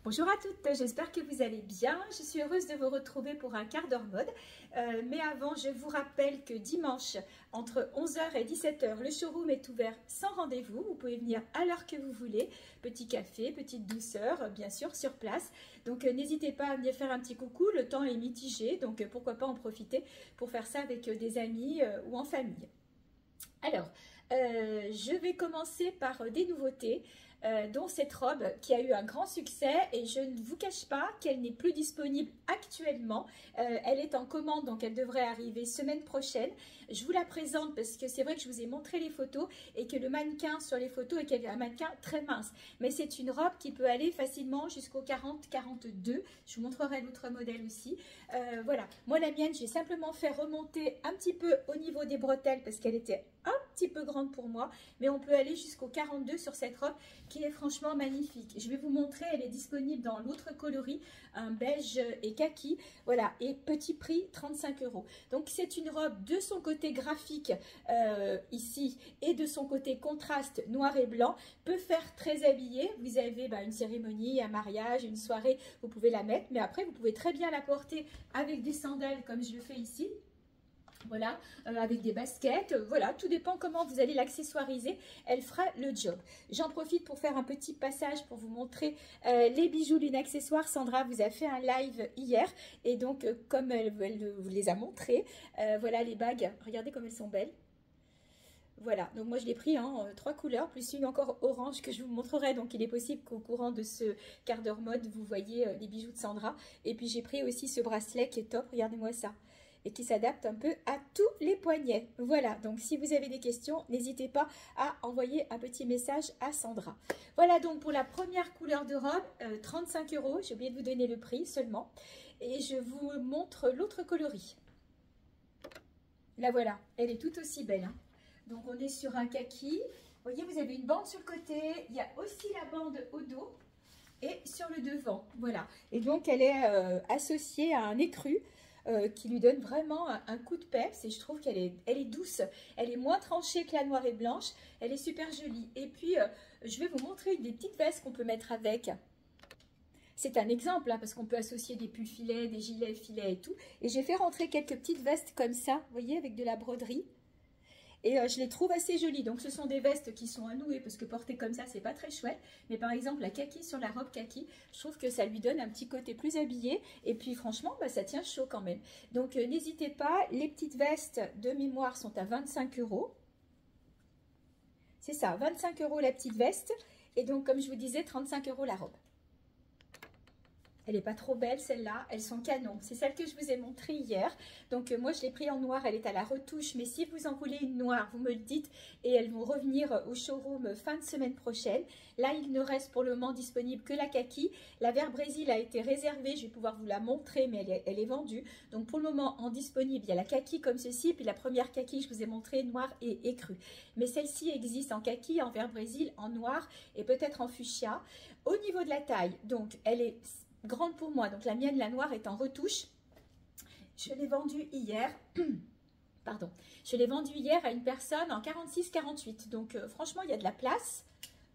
Bonjour à toutes, j'espère que vous allez bien. Je suis heureuse de vous retrouver pour un quart d'heure mode. Mais avant, je vous rappelle que dimanche, entre 11 h et 17 h, le showroom est ouvert sans rendez-vous. Vous pouvez venir à l'heure que vous voulez. Petit café, petite douceur, bien sûr, sur place. Donc, n'hésitez pas à venir faire un petit coucou. Le temps est mitigé, donc pourquoi pas en profiter pour faire ça avec des amis ou en famille. Alors, je vais commencer par des nouveautés, dont cette robe qui a eu un grand succès et je ne vous cache pas qu'elle n'est plus disponible actuellement. Elle est en commande, donc elle devrait arriver semaine prochaine. Je vous la présente parce que c'est vrai que je vous ai montré les photos et que le mannequin sur les photos est un mannequin très mince. Mais c'est une robe qui peut aller facilement jusqu'au 40-42. Je vous montrerai l'autre modèle aussi. Voilà, moi la mienne, j'ai simplement fait remonter un petit peu au niveau des bretelles parce qu'elle était un petit peu grande pour moi, mais on peut aller jusqu'au 42 sur cette robe qui est franchement magnifique. Je vais vous montrer, elle est disponible dans l'autre coloris, un beige et kaki, voilà, et petit prix 35 €. Donc c'est une robe de son côté graphique ici et de son côté contraste noir et blanc, peut faire très habillée. Vous avez une cérémonie, un mariage, une soirée, vous pouvez la mettre, mais après vous pouvez très bien la porter avec des sandales comme je le fais ici. Voilà, avec des baskets, voilà, tout dépend comment vous allez l'accessoiriser, elle fera le job. J'en profite pour faire un petit passage pour vous montrer les bijoux Lune Accessoires. Sandra vous a fait un live hier et donc comme elle vous les a montrés, voilà les bagues, regardez comme elles sont belles. Voilà, donc moi je l'ai pris en 3 couleurs, plus une encore orange que je vous montrerai. Donc il est possible qu'au courant de ce quart d'heure mode, vous voyez les bijoux de Sandra. Et puis j'ai pris aussi ce bracelet qui est top, regardez-moi ça. Et qui s'adapte un peu à tous les poignets. Voilà, donc si vous avez des questions, n'hésitez pas à envoyer un petit message à Sandra. Voilà donc pour la première couleur de robe, 35 €. J'ai oublié de vous donner le prix seulement. Et je vous montre l'autre coloris. La voilà, elle est tout aussi belle. Donc on est sur un kaki. Vous voyez, vous avez une bande sur le côté. Il y a aussi la bande au dos et sur le devant. Voilà. Et donc elle est associée à un écru. Qui lui donne vraiment un coup de peps et je trouve qu'elle est douce, elle est moins tranchée que la noire et blanche, elle est super jolie. Et puis je vais vous montrer des petites vestes qu'on peut mettre avec. C'est un exemple parce qu'on peut associer des pulls filets, des gilets filets et tout. Et j'ai fait rentrer quelques petites vestes comme ça, vous voyez, avec de la broderie. Et je les trouve assez jolies. Donc ce sont des vestes qui sont à nouer parce que porter comme ça, c'est pas très chouette. Mais par exemple, la kaki sur la robe kaki, je trouve que ça lui donne un petit côté plus habillé. Et puis franchement, ça tient chaud quand même. Donc n'hésitez pas, les petites vestes de mémoire sont à 25 €. C'est ça, 25 € la petite veste. Et donc comme je vous disais, 35 € la robe. Elle n'est pas trop belle celle-là, elles sont canon. C'est celle que je vous ai montrée hier. Donc moi je l'ai pris en noir, elle est à la retouche. Mais si vous en voulez une noire, vous me le dites. Et elles vont revenir au showroom fin de semaine prochaine. Là il ne reste pour le moment disponible que la kaki. La vert Brésil a été réservée, je vais pouvoir vous la montrer. Mais elle est vendue. Donc pour le moment en disponible, il y a la kaki comme ceci. Puis la première kaki je vous ai montré noire et écrue. Mais celle-ci existe en kaki, en vert Brésil, en noir et peut-être en fuchsia. Au niveau de la taille, donc elle est grande pour moi, donc la mienne, la noire, est en retouche. Je l'ai vendue hier, pardon, je l'ai vendue hier à une personne en 46-48, donc franchement il y a de la place,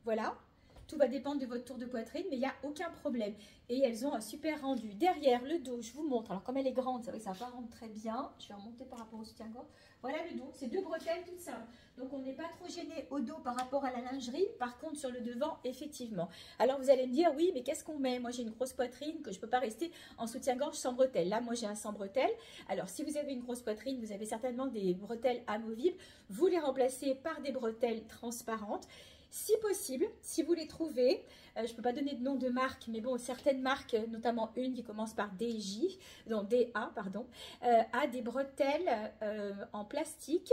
voilà. Tout va dépendre de votre tour de poitrine, mais il n'y a aucun problème. Et elles ont un super rendu. Derrière, le dos, je vous montre. Alors, comme elle est grande, c'est vrai que ça ne va pas rendre très bien. Je vais remonter par rapport au soutien-gorge. Voilà le dos. C'est 2 bretelles toutes simples. Donc, on n'est pas trop gêné au dos par rapport à la lingerie. Par contre, sur le devant, effectivement. Alors, vous allez me dire, oui, mais qu'est-ce qu'on met? Moi, j'ai une grosse poitrine que je ne peux pas rester en soutien-gorge sans bretelles. Là, moi, j'ai un sans bretelles. Alors, si vous avez une grosse poitrine, vous avez certainement des bretelles amovibles. Vous les remplacez par des bretelles transparentes. Si possible, si vous les trouvez, je ne peux pas donner de nom de marque, mais bon, certaines marques, notamment une qui commence par DJ, donc DA, pardon, a des bretelles en plastique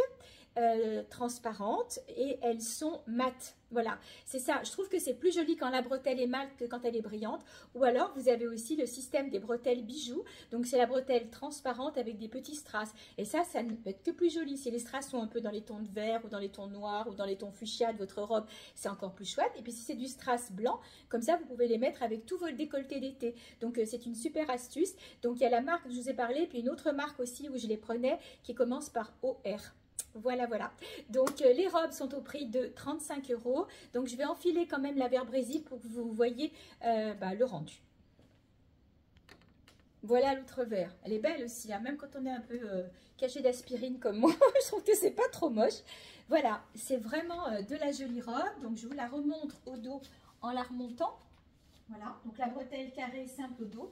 transparentes et elles sont mates. Voilà, c'est ça. Je trouve que c'est plus joli quand la bretelle est mate que quand elle est brillante. Ou alors, vous avez aussi le système des bretelles bijoux. Donc, c'est la bretelle transparente avec des petits strass. Et ça ne peut être que plus joli. Si les strass sont un peu dans les tons de vert ou dans les tons noirs ou dans les tons fuchsia de votre robe, c'est encore plus chouette. Et puis, si c'est du strass blanc, comme ça, vous pouvez les mettre avec tout votre décolleté d'été. Donc, c'est une super astuce. Donc, il y a la marque que je vous ai parlé, puis une autre marque aussi où je les prenais qui commence par OR. Voilà, voilà. Donc, les robes sont au prix de 35 €. Donc, je vais enfiler quand même la vert Brésil pour que vous voyez le rendu. Voilà l'autre vert. Elle est belle aussi, hein, même quand on est un peu caché d'aspirine comme moi. Je trouve que c'est pas trop moche. Voilà, c'est vraiment de la jolie robe. Donc, je vous la remontre au dos en la remontant. Voilà, donc la bretelle carrée simple au dos.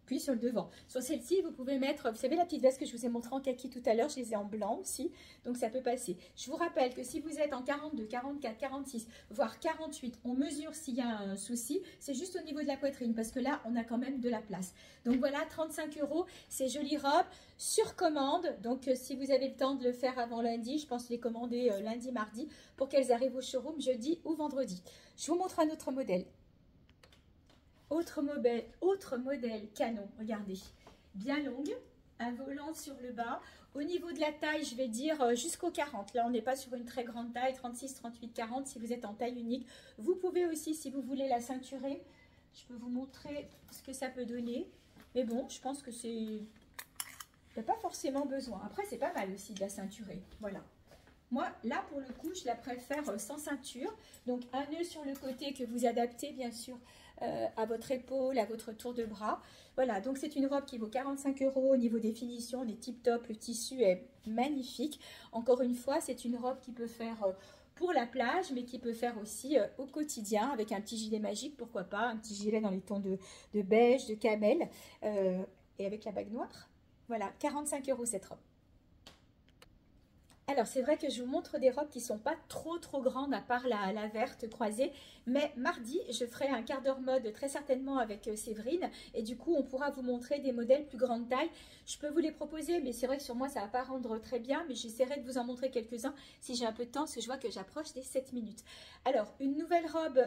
Puis sur le devant. Sur celle-ci, vous pouvez mettre, vous savez la petite veste que je vous ai montré en kaki tout à l'heure, je les ai en blanc aussi, donc ça peut passer. Je vous rappelle que si vous êtes en 42, 44, 46, voire 48, on mesure s'il y a un souci, c'est juste au niveau de la poitrine, parce que là, on a quand même de la place. Donc voilà, 35 €, ces jolies robes sur commande. Donc si vous avez le temps de le faire avant lundi, je pense les commander lundi, mardi, pour qu'elles arrivent au showroom jeudi ou vendredi. Je vous montre un autre modèle. Autre modèle canon, regardez, bien longue, un volant sur le bas. Au niveau de la taille, je vais dire jusqu'au 40. Là, on n'est pas sur une très grande taille, 36, 38, 40. Si vous êtes en taille unique, vous pouvez aussi, si vous voulez la ceinturer, je peux vous montrer ce que ça peut donner. Mais bon, je pense que c'est... Il n'y a pas forcément besoin. Après, c'est pas mal aussi de la ceinturer. Voilà. Moi, là, pour le coup, je la préfère sans ceinture. Donc, un nœud sur le côté que vous adaptez, bien sûr, à votre épaule, à votre tour de bras. Voilà, donc c'est une robe qui vaut 45 € au niveau des finitions, on est tip top, le tissu est magnifique. Encore une fois, c'est une robe qui peut faire pour la plage, mais qui peut faire aussi au quotidien avec un petit gilet magique, pourquoi pas, un petit gilet dans les tons de beige, de camel, et avec la bague noire. Voilà, 45 € cette robe. Alors, c'est vrai que je vous montre des robes qui ne sont pas trop grandes à part la verte croisée. Mais mardi, je ferai un quart d'heure mode très certainement avec Séverine. Et du coup, on pourra vous montrer des modèles plus grande taille. Je peux vous les proposer, mais c'est vrai que sur moi, ça ne va pas rendre très bien. Mais j'essaierai de vous en montrer quelques-uns si j'ai un peu de temps, parce que je vois que j'approche des 7 minutes. Alors, une nouvelle robe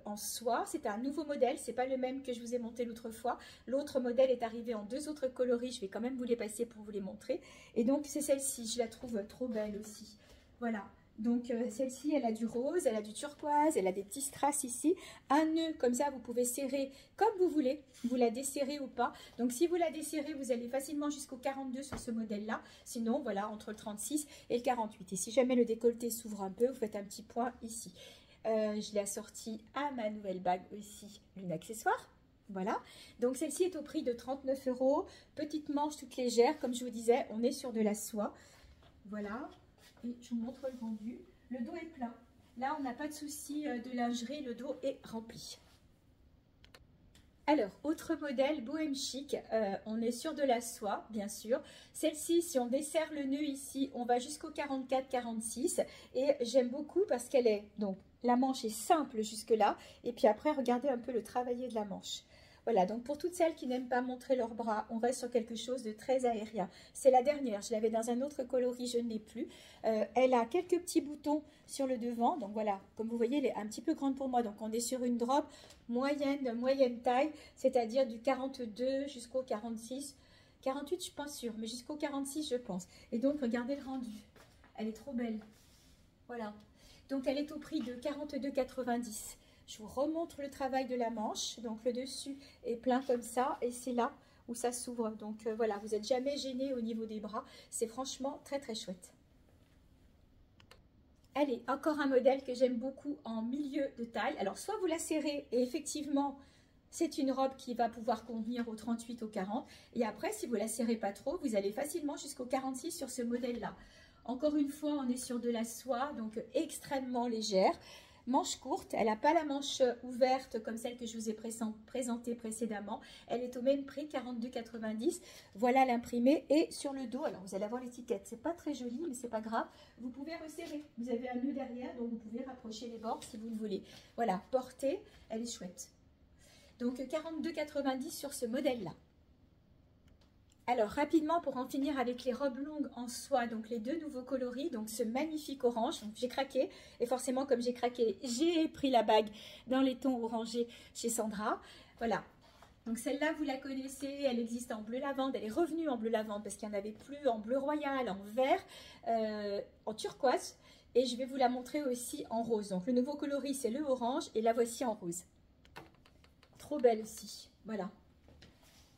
en soie. C'est un nouveau modèle. Ce n'est pas le même que je vous ai monté l'autre fois. L'autre modèle est arrivé en 2 autres coloris. Je vais quand même vous les passer pour vous les montrer. Et donc, c'est celle-ci. Je la trouve trop belle aussi. Voilà, donc celle-ci elle a du rose, elle a du turquoise, elle a des petits strass ici, un nœud comme ça vous pouvez serrer comme vous voulez, vous la desserrez ou pas. Donc si vous la desserrez, vous allez facilement jusqu'au 42 sur ce modèle là, sinon voilà, entre le 36 et le 48. Et si jamais le décolleté s'ouvre un peu, vous faites un petit point ici. Je l'ai assorti à ma nouvelle bague aussi, une accessoire. Voilà, donc celle-ci est au prix de 39 €, petite manche toute légère, comme je vous disais, on est sur de la soie. Voilà, et je vous montre le rendu. Le dos est plein. Là, on n'a pas de souci de lingerie, le dos est rempli. Alors, autre modèle, bohème chic, on est sur de la soie, bien sûr. Celle-ci, si on desserre le nœud ici, on va jusqu'au 44-46. Et j'aime beaucoup parce qu'elle est, donc, la manche est simple jusque là. Et puis après, regardez un peu le travaillé de la manche. Voilà, donc pour toutes celles qui n'aiment pas montrer leurs bras, on reste sur quelque chose de très aérien. C'est la dernière, je l'avais dans un autre coloris, je ne l'ai plus. Elle a quelques petits boutons sur le devant, donc voilà, comme vous voyez, elle est un petit peu grande pour moi. Donc on est sur une drop moyenne taille, c'est-à-dire du 42 jusqu'au 46. 48, je ne suis pas sûre, mais jusqu'au 46, je pense. Et donc, regardez le rendu. Elle est trop belle. Voilà. Donc, elle est au prix de 42,90 €. Je vous remontre le travail de la manche. Donc, le dessus est plein comme ça. Et c'est là où ça s'ouvre. Donc, voilà, vous n'êtes jamais gêné au niveau des bras. C'est franchement très, très chouette. Allez, encore un modèle que j'aime beaucoup en milieu de taille. Alors, soit vous la serrez et effectivement, c'est une robe qui va pouvoir convenir au 38, au 40. Et après, si vous ne la serrez pas trop, vous allez facilement jusqu'au 46 sur ce modèle-là. Encore une fois, on est sur de la soie, donc extrêmement légère. Manche courte, elle n'a pas la manche ouverte comme celle que je vous ai présentée précédemment. Elle est au même prix, 42,90 €. Voilà l'imprimé. Et sur le dos, alors vous allez avoir l'étiquette. C'est pas très joli, mais c'est pas grave. Vous pouvez resserrer. Vous avez un nœud derrière, donc vous pouvez rapprocher les bords si vous le voulez. Voilà, portée, elle est chouette. Donc 42,90 € sur ce modèle-là. Alors rapidement pour en finir avec les robes longues en soie, donc les deux nouveaux coloris, donc ce magnifique orange, donc j'ai craqué et forcément comme j'ai craqué, j'ai pris la bague dans les tons orangés chez Sandra. Voilà, donc celle-là vous la connaissez, elle existe en bleu lavande, elle est revenue en bleu lavande parce qu'il n'y en avait plus en bleu royal, en vert, en turquoise et je vais vous la montrer aussi en rose. Donc le nouveau coloris c'est le orange et la voici en rose. Trop belle aussi, voilà.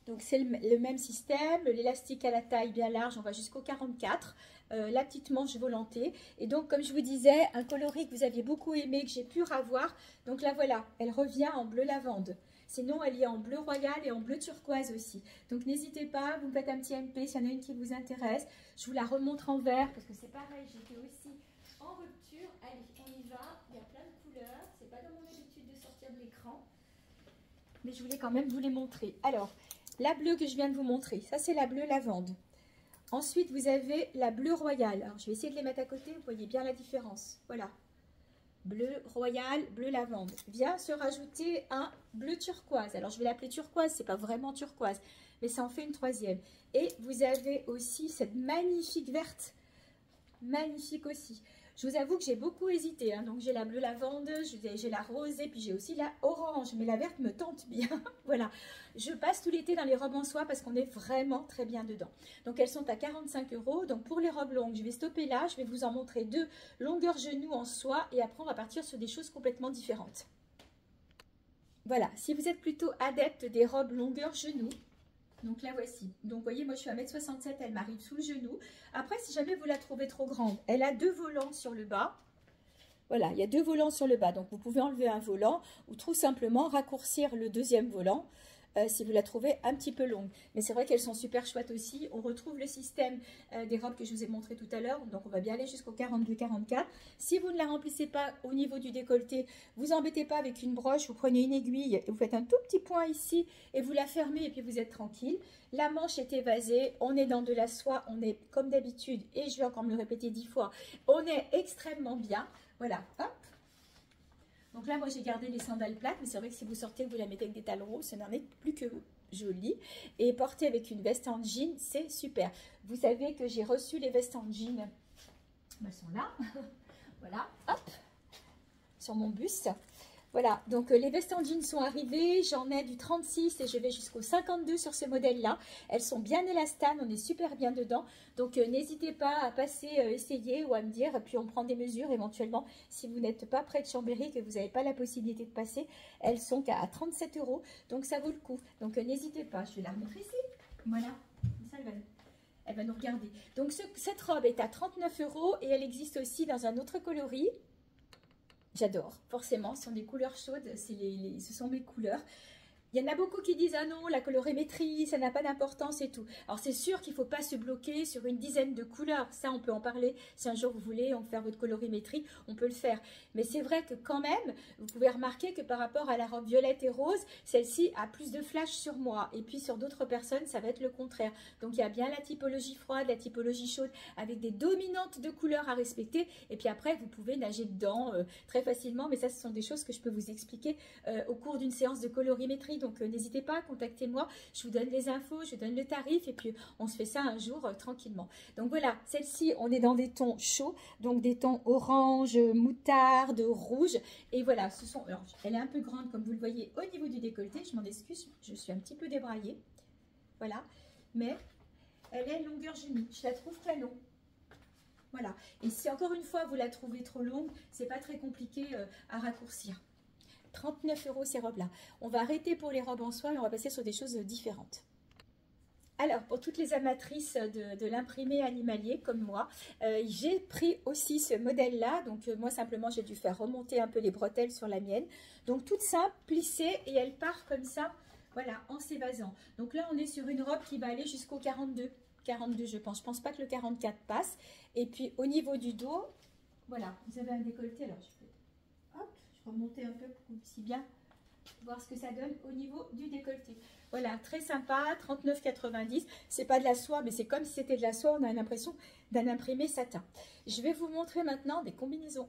Donc c'est le même système, l'élastique à la taille bien large, on va jusqu'au 44, la petite manche volantée. Et donc comme je vous disais, un coloris que vous aviez beaucoup aimé, que j'ai pu ravoir. Donc là voilà, elle revient en bleu lavande. Sinon elle y est en bleu royal et en bleu turquoise aussi. Donc n'hésitez pas, vous me faites un petit MP s'il y en a une qui vous intéresse. Je vous la remontre en vert parce que c'est pareil, j'étais aussi en rupture. Allez, on y va, il y a plein de couleurs. C'est pas dans mon habitude de sortir de l'écran. Mais je voulais quand même vous les montrer. Alors, la bleue que je viens de vous montrer, ça c'est la bleue lavande. Ensuite, vous avez la bleue royale. Alors, je vais essayer de les mettre à côté, vous voyez bien la différence. Voilà. Bleu royal, bleu lavande. Vient se rajouter un bleu turquoise. Alors, je vais l'appeler turquoise, c'est pas vraiment turquoise, mais ça en fait une troisième. Et vous avez aussi cette magnifique verte. Magnifique aussi. Je vous avoue que j'ai beaucoup hésité, hein. Donc j'ai la bleue lavande, j'ai la rose et puis j'ai aussi la orange, mais la verte me tente bien. Voilà, je passe tout l'été dans les robes en soie parce qu'on est vraiment très bien dedans. Donc elles sont à 45 €. Donc pour les robes longues, je vais stopper là, je vais vous en montrer deux longueur genou en soie et après on va partir sur des choses complètement différentes. Voilà, si vous êtes plutôt adepte des robes longueur genou, donc la voici. Donc vous voyez, moi je suis à 1,67 m, elle m'arrive sous le genou. Après, si jamais vous la trouvez trop grande, elle a deux volants sur le bas. Voilà, il y a deux volants sur le bas. Donc vous pouvez enlever un volant ou tout simplement raccourcir le deuxième volant si vous la trouvez un petit peu longue. Mais c'est vrai qu'elles sont super chouettes aussi. On retrouve le système des robes que je vous ai montré tout à l'heure. Donc on va bien aller jusqu'au 42-44. Si vous ne la remplissez pas au niveau du décolleté, vous embêtez pas avec une broche. Vous prenez une aiguille et vous faites un tout petit point ici et vous la fermez et puis vous êtes tranquille. La manche est évasée. On est dans de la soie. On est comme d'habitude, et je vais encore me le répéter 10 fois, on est extrêmement bien. Voilà, hop. Donc là, moi, j'ai gardé les sandales plates, mais c'est vrai que si vous sortez, vous la mettez avec des talons, ce n'en est plus que joli. Et porter avec une veste en jean, c'est super. Vous savez que j'ai reçu les vestes en jean. Elles sont là. Voilà, hop, sur mon buste. Voilà, donc les vestes en jean sont arrivées, j'en ai du 36 et je vais jusqu'au 52 sur ce modèle-là. Elles sont bien élastanes, on est super bien dedans. Donc n'hésitez pas à passer, essayer ou à me dire, puis on prend des mesures éventuellement. Si vous n'êtes pas près de Chambéry, que vous n'avez pas la possibilité de passer, elles sont qu'à 37 €, donc ça vaut le coup. Donc n'hésitez pas, je vais la remettre ici. Voilà, ça elle va nous regarder. Donc cette robe est à 39 € et elle existe aussi dans un autre coloris. J'adore, forcément, ce sont des couleurs chaudes, ce sont mes couleurs. Il y en a beaucoup qui disent « Ah non, la colorimétrie, ça n'a pas d'importance et tout ». Alors c'est sûr qu'il ne faut pas se bloquer sur une dizaine de couleurs. Ça, on peut en parler. Si un jour vous voulez faire votre colorimétrie, on peut le faire. Mais c'est vrai que quand même, vous pouvez remarquer que par rapport à la robe violette et rose, celle-ci a plus de flash sur moi. Et puis sur d'autres personnes, ça va être le contraire. Donc il y a bien la typologie froide, la typologie chaude, avec des dominantes de couleurs à respecter. Et puis après, vous pouvez nager dedans très facilement. Mais ça, ce sont des choses que je peux vous expliquer au cours d'une séance de colorimétrie. Donc n'hésitez pas, contactez-moi, je vous donne les infos, je vous donne le tarif et puis on se fait ça un jour tranquillement. Donc voilà, celle-ci, on est dans des tons chauds, donc des tons orange, moutarde, rouge. Et voilà, alors, elle est un peu grande comme vous le voyez au niveau du décolleté, je m'en excuse, je suis un petit peu débraillée. Voilà, mais elle est longueur genou, je la trouve canon. Voilà, et si encore une fois vous la trouvez trop longue, c'est pas très compliqué à raccourcir. 39 € ces robes-là. On va arrêter pour les robes en soie et on va passer sur des choses différentes. Alors, pour toutes les amatrices de l'imprimé animalier comme moi, j'ai pris aussi ce modèle-là. Donc, moi, simplement, j'ai dû faire remonter un peu les bretelles sur la mienne. Donc, toute simple, plissée et elle part comme ça, voilà, en s'évasant. Donc là, on est sur une robe qui va aller jusqu'au 42. 42, je pense. Je pense pas que le 44 passe. Et puis, au niveau du dos, voilà, vous avez un décolleté. Alors, remonter un peu pour que vous puissiez bien voir ce que ça donne au niveau du décolleté. Voilà, très sympa, 39,90 €. C'est pas de la soie, mais c'est comme si c'était de la soie. On a l'impression d'un imprimé satin. Je vais vous montrer maintenant des combinaisons.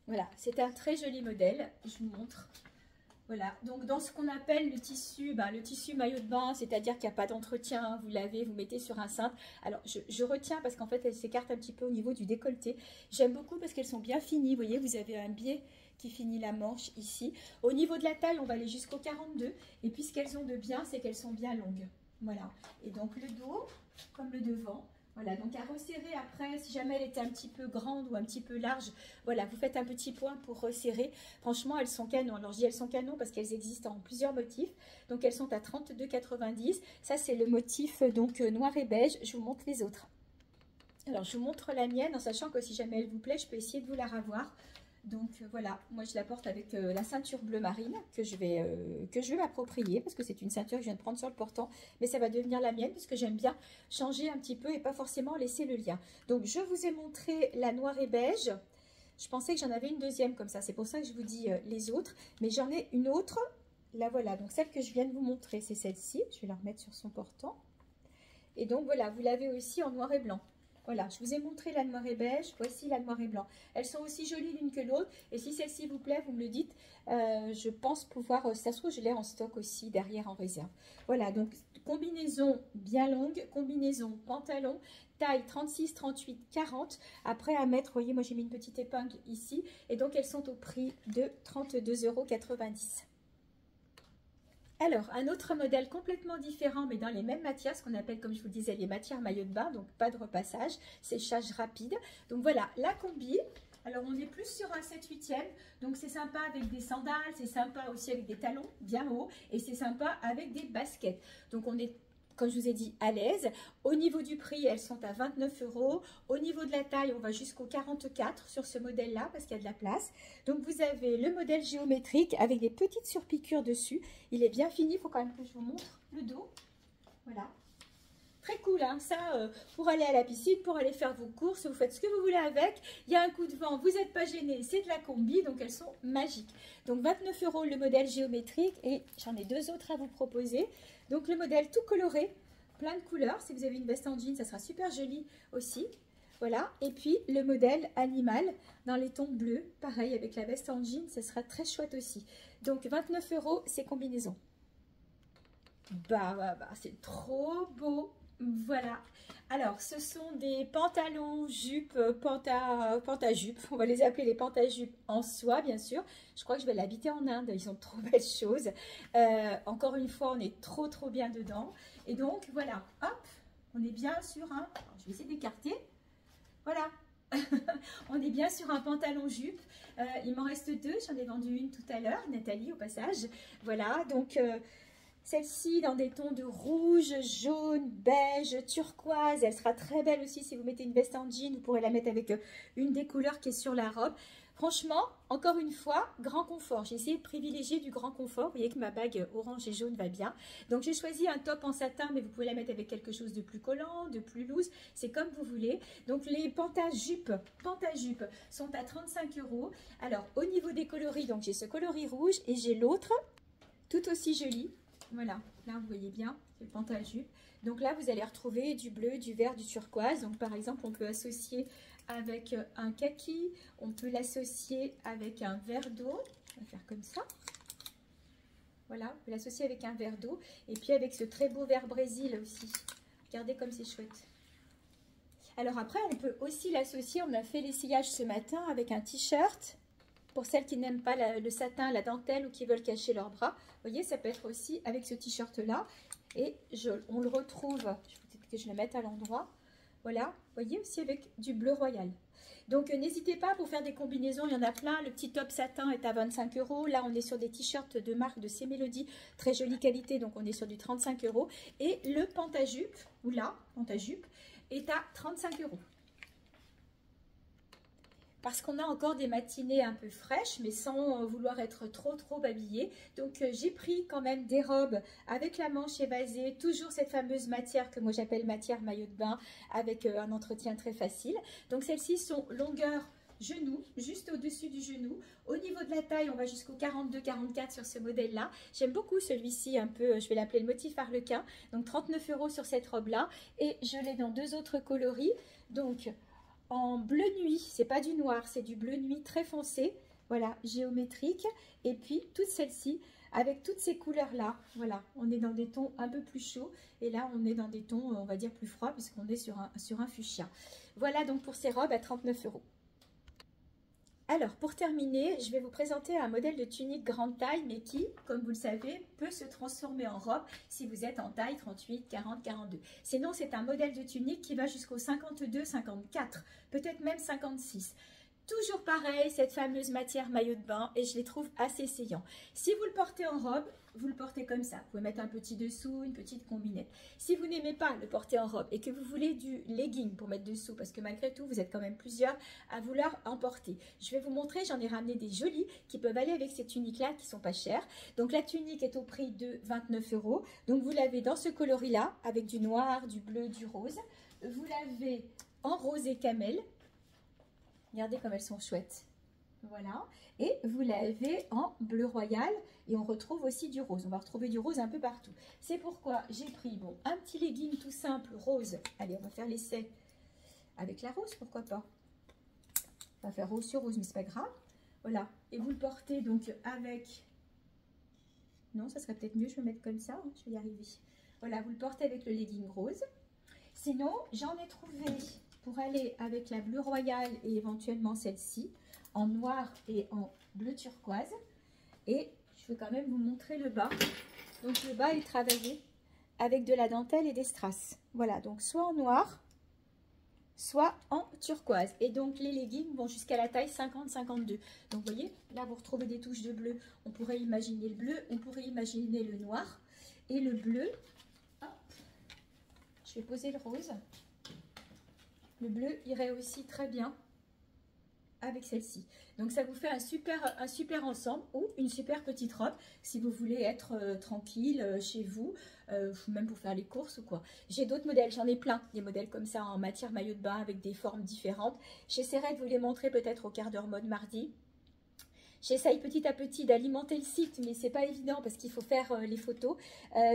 Voilà, c'est un très joli modèle. Je vous montre. Voilà, donc dans ce qu'on appelle le tissu maillot de bain, c'est-à-dire qu'il n'y a pas d'entretien, vous lavez, vous mettez sur un cintre. Alors, je retiens parce qu'en fait, elle s'écarte un petit peu au niveau du décolleté. J'aime beaucoup parce qu'elles sont bien finies. Vous voyez, vous avez un biais qui finit la manche ici. Au niveau de la taille, on va aller jusqu'au 42. Et puis, ce qu'elles ont de bien, c'est qu'elles sont bien longues. Voilà. Et donc, le dos, comme le devant, Voilà, donc à resserrer après, si jamais elle était un petit peu grande ou un petit peu large, voilà, vous faites un petit point pour resserrer. Franchement, elles sont canon. Alors, je dis elles sont canon parce qu'elles existent en plusieurs motifs. Donc, elles sont à 32,90. Ça, c'est le motif donc noir et beige. Je vous montre les autres. Alors, je vous montre la mienne, en sachant que si jamais elle vous plaît, je peux essayer de vous la ravoir. Donc voilà, moi je la porte avec la ceinture bleu marine que je vais m'approprier parce que c'est une ceinture que je viens de prendre sur le portant, mais ça va devenir la mienne parce que j'aime bien changer un petit peu et pas forcément laisser le lien. Donc je vous ai montré la noire et beige. Je pensais que j'en avais une deuxième comme ça, c'est pour ça que je vous dis les autres, mais j'en ai une autre. La voilà, donc celle que je viens de vous montrer, c'est celle-ci. Je vais la remettre sur son portant. Et donc voilà, vous l'avez aussi en noir et blanc. Voilà, je vous ai montré la noire et beige, voici la noire et blanc. Elles sont aussi jolies l'une que l'autre. Et si celle-ci vous plaît, vous me le dites. Je pense pouvoir, ça se trouve, je l'ai en stock aussi derrière en réserve. Voilà, donc combinaison bien longue, combinaison pantalon, taille 36, 38, 40. Après à mettre, vous voyez, moi j'ai mis une petite épingle ici. Et donc elles sont au prix de 32,90 €. Alors, un autre modèle complètement différent, mais dans les mêmes matières, ce qu'on appelle, comme je vous disais, les matières maillot de bain, donc pas de repassage, séchage rapide. Donc voilà, la combi. Alors, on est plus sur un 7/8e, donc c'est sympa avec des sandales, c'est sympa aussi avec des talons bien hauts, et c'est sympa avec des baskets. Donc, on est, comme je vous ai dit, à l'aise. Au niveau du prix, elles sont à 29 €. Au niveau de la taille, on va jusqu'au 44 sur ce modèle-là parce qu'il y a de la place. Donc, vous avez le modèle géométrique avec des petites surpiqûres dessus. Il est bien fini. Il faut quand même que je vous montre le dos. Voilà. Très cool, hein, ça, pour aller à la piscine, pour aller faire vos courses, vous faites ce que vous voulez avec. Il y a un coup de vent, vous n'êtes pas gêné, c'est de la combi, donc elles sont magiques. Donc 29 € le modèle géométrique et j'en ai deux autres à vous proposer. Donc le modèle tout coloré, plein de couleurs. Si vous avez une veste en jean, ça sera super joli aussi. Voilà, et puis le modèle animal dans les tons bleus, pareil avec la veste en jean, ça sera très chouette aussi. Donc 29 € ces combinaisons. Bah, c'est trop beau. Voilà. Alors, ce sont des pantalons, jupes, pantajupes. On va les appeler les pantajupes en soie, bien sûr. Je crois que je vais l'habiter en Inde. Ils ont trop belles choses. Encore une fois, on est trop bien dedans. Et donc, voilà. Hop, on est bien sur un... Alors, je vais essayer d'écarter. Voilà. On est bien sur un pantalon jupe. Il m'en reste deux. J'en ai vendu une tout à l'heure. Nathalie, au passage. Voilà. Donc... celle-ci dans des tons de rouge, jaune, beige, turquoise. Elle sera très belle aussi si vous mettez une veste en jean. Vous pourrez la mettre avec une des couleurs qui est sur la robe. Franchement, encore une fois, grand confort. J'ai essayé de privilégier du grand confort. Vous voyez que ma bague orange et jaune va bien. Donc, j'ai choisi un top en satin, mais vous pouvez la mettre avec quelque chose de plus collant, de plus loose. C'est comme vous voulez. Donc, les pantajupes sont à 35 €. Alors, au niveau des coloris, donc j'ai ce coloris rouge et j'ai l'autre, tout aussi joli. Voilà, là vous voyez bien, c'est le pantajupe. Donc là vous allez retrouver du bleu, du vert, du turquoise. Donc par exemple on peut associer avec un kaki, on peut l'associer avec un verre d'eau. On va faire comme ça. Voilà, on peut l'associer avec un verre d'eau. Et puis avec ce très beau vert brésil aussi. Regardez comme c'est chouette. Alors après on peut aussi l'associer, on a fait l'essayage ce matin avec un t-shirt. Pour celles qui n'aiment pas le satin, la dentelle ou qui veulent cacher leurs bras, vous voyez, ça peut être aussi avec ce t-shirt-là. Et on le retrouve, peut-être que je le mette à l'endroit. Voilà, vous voyez, aussi avec du bleu royal. Donc, n'hésitez pas pour faire des combinaisons, il y en a plein. Le petit top satin est à 25 €. Là, on est sur des t-shirts de marque de C-Mélodie, très jolie qualité, donc on est sur du 35 €. Et le pantajupe, ou là, pantajupe, est à 35 €. Parce qu'on a encore des matinées un peu fraîches, mais sans vouloir être trop habillée. Donc, j'ai pris quand même des robes avec la manche évasée, toujours cette fameuse matière que moi j'appelle matière maillot de bain, avec un entretien très facile. Donc, celles-ci sont longueur genou, juste au-dessus du genou. Au niveau de la taille, on va jusqu'au 42-44 sur ce modèle-là. J'aime beaucoup celui-ci, un peu, je vais l'appeler le motif harlequin. Donc, 39 € sur cette robe-là. Et je l'ai dans deux autres coloris. Donc, en bleu nuit, c'est pas du noir, c'est du bleu nuit très foncé, voilà, géométrique. Et puis toutes celles-ci avec toutes ces couleurs-là, voilà, on est dans des tons un peu plus chauds. Et là, on est dans des tons, on va dire, plus froids puisqu'on est sur un fuchsia. Voilà donc pour ces robes à 39 €. Alors, pour terminer, je vais vous présenter un modèle de tunique grande taille, mais qui, comme vous le savez, peut se transformer en robe si vous êtes en taille 38, 40, 42. Sinon, c'est un modèle de tunique qui va jusqu'au 52, 54, peut-être même 56. Toujours pareil, cette fameuse matière maillot de bain, et je les trouve assez saillants. Si vous le portez en robe, vous le portez comme ça. Vous pouvez mettre un petit dessous, une petite combinette. Si vous n'aimez pas le porter en robe et que vous voulez du legging pour mettre dessous, parce que malgré tout, vous êtes quand même plusieurs à vouloir en porter. Je vais vous montrer, j'en ai ramené des jolis qui peuvent aller avec ces tuniques-là qui sont pas chères. Donc la tunique est au prix de 29 €. Donc vous l'avez dans ce coloris-là, avec du noir, du bleu, du rose. Vous l'avez en rose et camel. Regardez comme elles sont chouettes. Voilà. Et vous l'avez en bleu royal. Et on retrouve aussi du rose. On va retrouver du rose un peu partout. C'est pourquoi j'ai pris un petit legging tout simple rose. Allez, on va faire l'essai avec la rose, pourquoi pas. On va faire rose sur rose, mais c'est pas grave. Voilà. Et vous le portez donc avec... Non, ça serait peut-être mieux, je vais mettre comme ça. Je vais y arriver. Voilà, vous le portez avec le legging rose. Sinon, j'en ai trouvé... pour aller avec la bleu royale et éventuellement celle-ci en noir et en bleu turquoise. Et je vais quand même vous montrer le bas. Donc le bas est travaillé avec de la dentelle et des strass. Voilà, donc soit en noir, soit en turquoise. Et donc les leggings vont jusqu'à la taille 50-52. Donc vous voyez, là vous retrouvez des touches de bleu. On pourrait imaginer le bleu, on pourrait imaginer le noir. Et le bleu, hop, je vais poser le rose. Le bleu irait aussi très bien avec celle-ci. Donc ça vous fait un super ensemble ou une super petite robe si vous voulez être tranquille chez vous, même pour faire les courses ou quoi. J'ai d'autres modèles, j'en ai plein, des modèles comme ça en matière maillot de bain avec des formes différentes. J'essaierai de vous les montrer peut-être au quart d'heure mode mardi. J'essaye petit à petit d'alimenter le site, mais c'est pas évident parce qu'il faut faire les photos.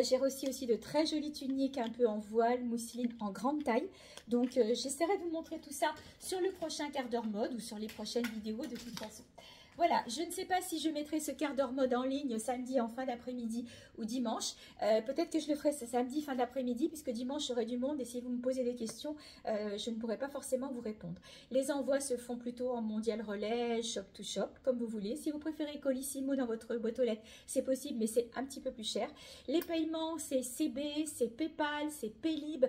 J'ai reçu aussi de très jolies tuniques un peu en voile, mousseline, en grande taille. Donc j'essaierai de vous montrer tout ça sur le prochain quart d'heure mode ou sur les prochaines vidéos de toute façon. Voilà, je ne sais pas si je mettrai ce quart d'heure mode en ligne samedi en fin d'après-midi ou dimanche. Peut-être que je le ferai ce samedi fin d'après-midi puisque dimanche j'aurai du monde et si vous me posez des questions, je ne pourrai pas forcément vous répondre. Les envois se font plutôt en mondial relais, shop to shop, comme vous voulez. Si vous préférez Colissimo dans votre boîte aux lettres, c'est possible mais c'est un petit peu plus cher. Les paiements, c'est CB, c'est Paypal, c'est Paylib,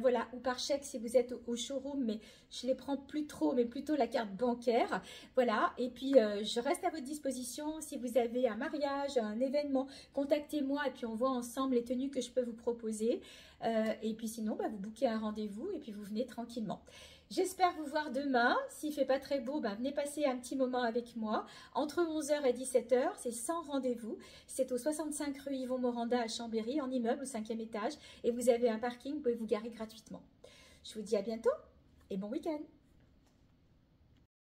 voilà, ou par chèque si vous êtes au showroom, mais je les prends plus trop, mais plutôt la carte bancaire. Voilà, et puis je reste à votre disposition. Si vous avez un mariage, un événement, contactez-moi et puis on voit ensemble les tenues que je peux vous proposer. Et puis sinon, vous booquez un rendez-vous et puis vous venez tranquillement. J'espère vous voir demain. S'il ne fait pas très beau, venez passer un petit moment avec moi. Entre 11 h et 17 h, c'est sans rendez-vous. C'est au 65 rue Yvon Moranda à Chambéry, en immeuble au 5e étage. Et vous avez un parking, vous pouvez vous garer gratuitement. Je vous dis à bientôt et bon week-end.